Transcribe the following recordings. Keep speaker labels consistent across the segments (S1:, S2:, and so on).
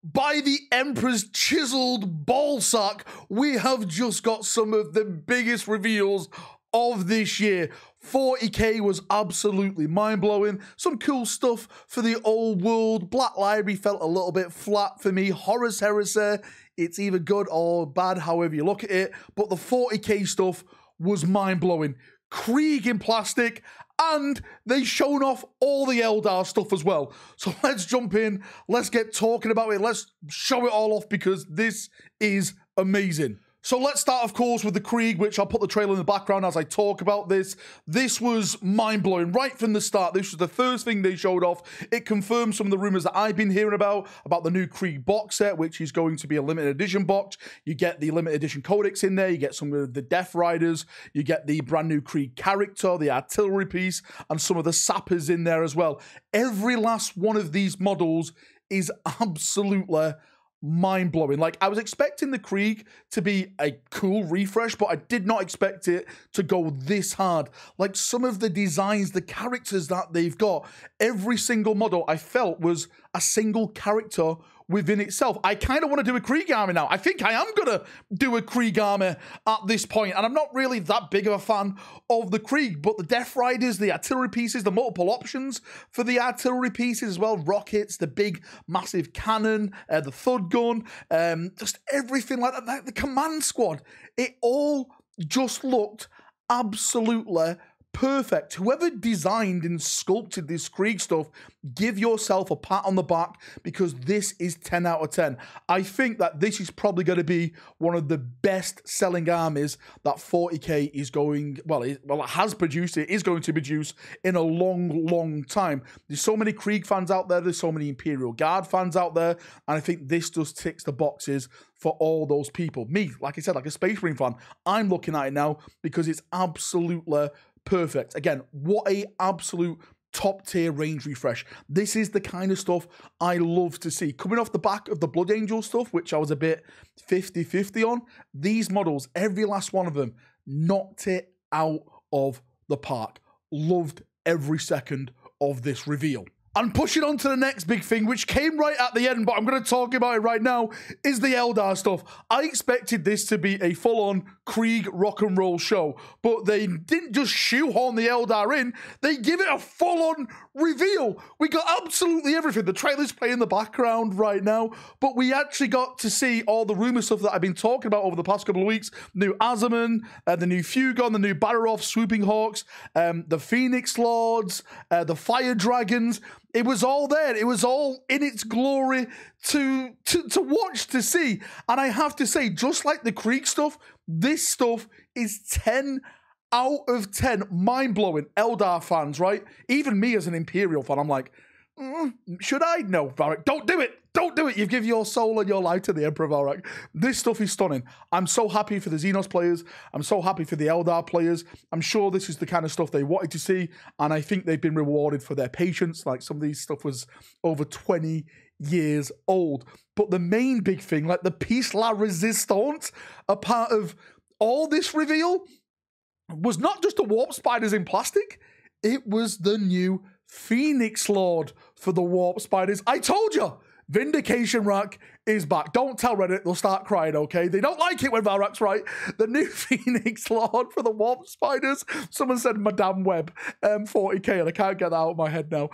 S1: by the Emperor's chiseled ballsack, we have just got some of the biggest reveals of this year. 40k was absolutely mind-blowing. Some cool stuff for the old world. Black Library felt a little bit flat for me. Horus Heresy, it's either good or bad, however you look at it. But the 40k stuff was mind-blowing. Krieg in plastic, and they shown off all the Eldar stuff as well. So let's jump in, let's get talking about it, let's show it all off because this is amazing. So let's start, of course, with the Krieg, which I'll put the trailer in the background as I talk about this. This was mind-blowing right from the start. This was the first thing they showed off. It confirmed some of the rumors that I've been hearing about the new Krieg box set, which is going to be a limited edition box. You get the limited edition codex in there. You get some of the Death Riders. You get the brand new Krieg character, the artillery piece, and some of the sappers in there as well. Every last one of these models is absolutely mind-blowing. Like, I was expecting the Krieg to be a cool refresh, but I did not expect it to go this hard. Like, some of the designs, the characters that they've got, every single model I felt was a single character within itself. I kind of want to do a Krieg army now. I think I am going to do a Krieg army at this point, and I'm not really that big of a fan of the Krieg, but the Death Riders, the artillery pieces, the multiple options for the artillery pieces as well, rockets, the big massive cannon, the thud gun, just everything like that, the command squad, it all just looked absolutely perfect. Whoever designed and sculpted this Krieg stuff, give yourself a pat on the back because this is 10 out of 10. I think that this is probably going to be one of the best selling armies that 40k is going, it has produced, it is going to produce in a long, long time. There's so many Krieg fans out there, there's so many Imperial Guard fans out there, and I think this just ticks the boxes for all those people. Me, like I said, like a Space Marine fan, I'm looking at it now because it's absolutely perfect. Again, what a absolute top tier range refresh. This is the kind of stuff I love to see. Coming off the back of the Blood Angel stuff, which I was a bit 50-50 on, these models, every last one of them, knocked it out of the park. Loved every second of this reveal. And pushing on to the next big thing, which came right at the end, but I'm going to talk about it right now, is the Eldar stuff. I expected this to be a full-on Krieg rock and roll show, but they didn't just shoehorn the Eldar in, they give it a full-on reveal. We got absolutely everything. The trailer's playing in the background right now, but we actually got to see all the rumor stuff that I've been talking about over the past couple of weeks. New Azaman, the new Fugon, the new Bararov Swooping Hawks, the Phoenix Lords, the Fire Dragons. It was all there. It was all in its glory to watch, to see. And I have to say, just like the Krieg stuff, this stuff is 10 out of 10. Mind-blowing. Eldar fans, right? Even me as an Imperial fan, I'm like, should I? No, Valrak, don't do it. Don't do it. You've given your soul and your life to the Emperor Valrak. This stuff is stunning. I'm so happy for the Xenos players. I'm so happy for the Eldar players. I'm sure this is the kind of stuff they wanted to see, and I think they've been rewarded for their patience. Like, some of these stuff was over 20 years old. But the main big thing, like the Piece La Resistance, a part of all this reveal, was not just the Warp Spiders in plastic. It was the new Phoenix Lord for the Warp Spiders. I told you! Vindication Rack is back. Don't tell Reddit, they'll start crying, okay? They don't like it when Valrak's right. The new Phoenix Lord for the Warp Spiders, someone said Madame Web, 40k, and I can't get that out of my head now,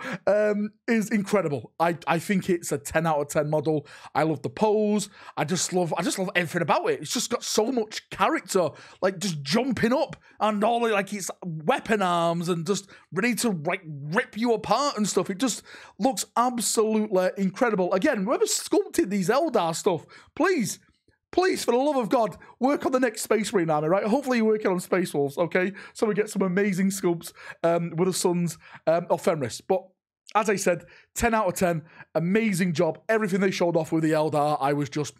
S1: is incredible. I think it's a 10 out of 10 model. I love the pose. I just love everything about it. It's just got so much character, like just jumping up and all like its weapon arms and just ready to like rip you apart and stuff. It just looks absolutely incredible. Again, whoever sculpted these Eldar stuff, please, for the love of God, work on the next Space Marine army, right? Hopefully you're working on Space Wolves, okay? So we get some amazing sculpts with the Sons of Fenris. But as I said, 10 out of 10, amazing job. Everything they showed off with the Eldar, I was just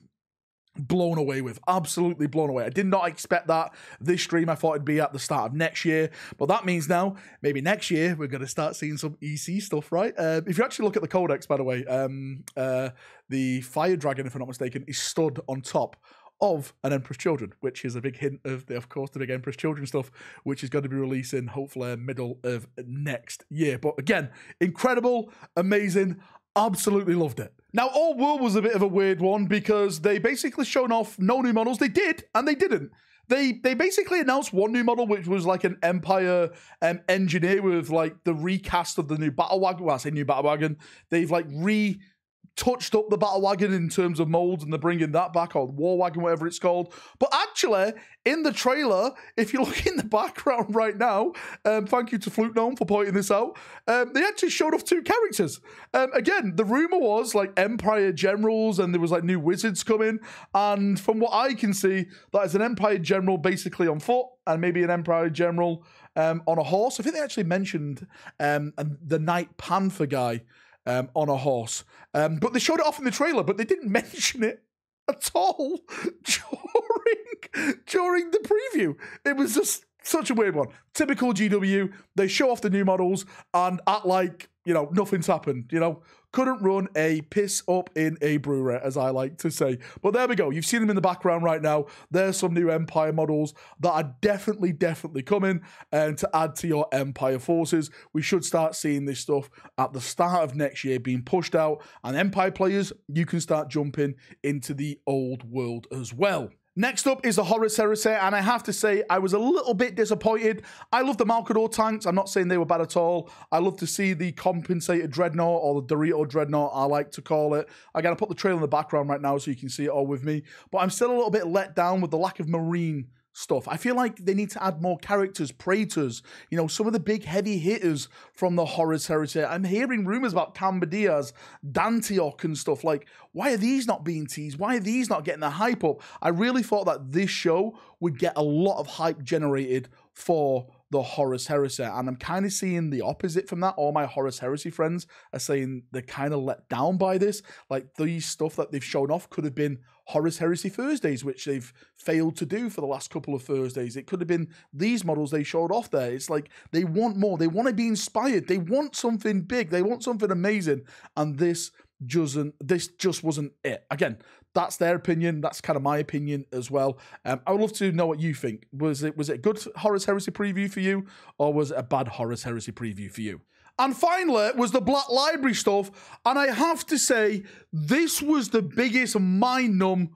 S1: blown away with. Absolutely blown away. I did not expect that this stream. I thought it'd be at the start of next year, but that means now maybe next year we're going to start seeing some EC stuff, right? If you actually look at the codex, by the way, the Fire Dragon, if I'm not mistaken, is stood on top of an Emperor's Children, which is a big hint of course, the big Emperor's Children stuff, which is going to be releasing hopefully middle of next year. But again, incredible, amazing, absolutely loved it. Now, All World was a bit of a weird one because they basically shown off no new models. They did, and they didn't. They basically announced one new model, which was like an Empire engineer with like the recast of the new battle wagon. Well, I say new battle wagon. They've like touched up the battle wagon in terms of molds, and they're bringing that back, or war wagon, whatever it's called. But actually, in the trailer, if you look in the background right now, thank you to Flute Gnome for pointing this out, they actually showed off 2 characters. Again, the rumor was like Empire generals, and there was like new wizards coming, and from what I can see, that is an Empire general basically on foot, and maybe an Empire general on a horse. I think they actually mentioned the Knight Panther guy on a horse. But they showed it off in the trailer, but they didn't mention it at all during the preview. It was just such a weird one. Typical GW. They show off the new models and act like, you know, nothing's happened, you know. Couldn't run a piss up in a brewery, as I like to say. But there we go. You've seen them in the background right now. There's some new Empire models that are definitely coming to add to your Empire forces. We should start seeing this stuff at the start of next year being pushed out. And Empire players, you can start jumping into the Old World as well. Next up is the Horus Heresy, and I have to say, I was a little bit disappointed. I love the Malkador tanks. I'm not saying they were bad at all. I love to see the compensated Dreadnought, or the Dorito Dreadnought, I like to call it. Again, I put the trailer in the background right now so you can see it all with me. But I'm still a little bit let down with the lack of Marine stuff. I feel like they need to add more characters, praetors, you know, some of the big heavy hitters from the Horus Heresy. I'm hearing rumors about Cambidias, Dantiok and stuff. Like, why are these not being teased? Why are these not getting the hype up? I really thought that this show would get a lot of hype generated for the Horus Heresy, and I'm kind of seeing the opposite from that. All my Horus Heresy friends are saying they're kind of let down by this. Like, these stuff that they've shown off could have been Horus Heresy Thursdays, which they've failed to do for the last couple of Thursdays. It could have been these models they showed off there. It's like they want more. They want to be inspired. They want something big. They want something amazing, and this just wasn't it. Again, that's their opinion. That's kind of my opinion as well. I would love to know what you think. Was it a good Horus Heresy preview for you, or was it a bad Horus Heresy preview for you? And finally was the Black Library stuff, and I have to say, this was the biggest mind numb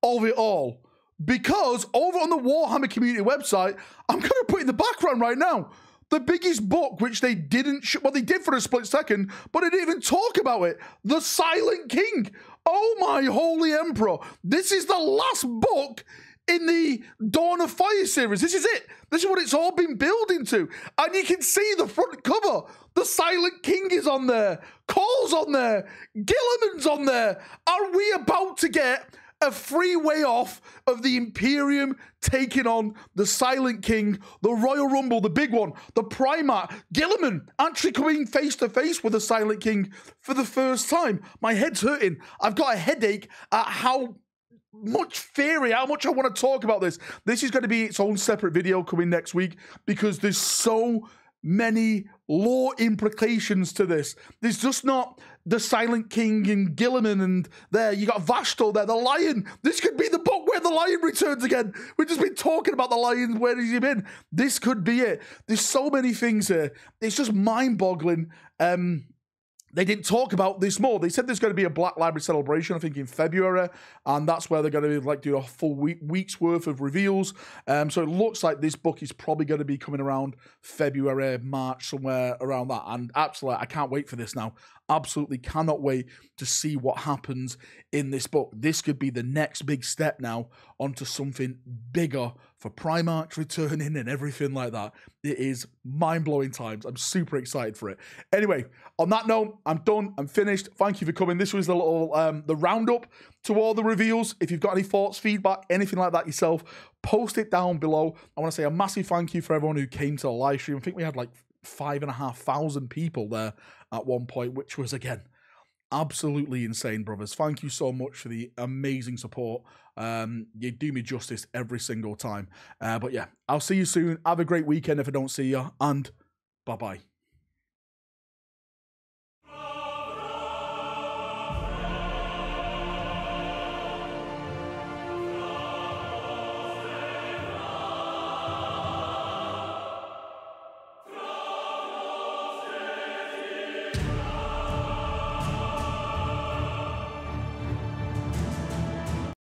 S1: of it all. Because over on the Warhammer community website, I'm going to put in the background right now, the biggest book, which they didn't, well, they did for a split second, but they didn't even talk about it. The Silent King. Oh my holy emperor. This is the last book in the Dawn of Fire series. This is it. This is what it's all been building to. And you can see the front cover. The Silent King is on there. Call's on there. Gilliman's on there. Are we about to get a free way off of the Imperium taking on the Silent King, the Royal Rumble, the big one, the Primarch, Gilliman actually coming face to face with the Silent King for the first time? My head's hurting. I've got a headache at how much theory, how much I want to talk about this. This is going to be its own separate video coming next week because there's so many lore implications to this. There's just not the Silent King and Gilliman and there, you got Vashtor there, the lion. This could be the book where the lion returns again. We've just been talking about the lion, where has he been? This could be it. There's so many things here. It's just mind-boggling. They didn't talk about this more. They said there's going to be a Black Library celebration, I think, in February, and that's where they're going to be like do a full week's worth of reveals. So it looks like this book is probably going to be coming around February, March, somewhere around that. And absolutely, I can't wait for this now. Absolutely cannot wait to see what happens in this book. This could be the next big step now onto something bigger for Primarch returning and everything like that. It is mind-blowing times. I'm super excited for it. Anyway, on that note, I'm done. I'm finished. Thank you for coming. This was the little the roundup to all the reveals. If you've got any thoughts, feedback, anything like that yourself, post it down below. I want to say a massive thank you for everyone who came to the live stream. I think we had like 5,500 people there at one point, which was, again, absolutely insane, brothers. Thank you so much for the amazing support. You do me justice every single time. But yeah, I'll see you soon. Have a great weekend if I don't see you, and bye-bye.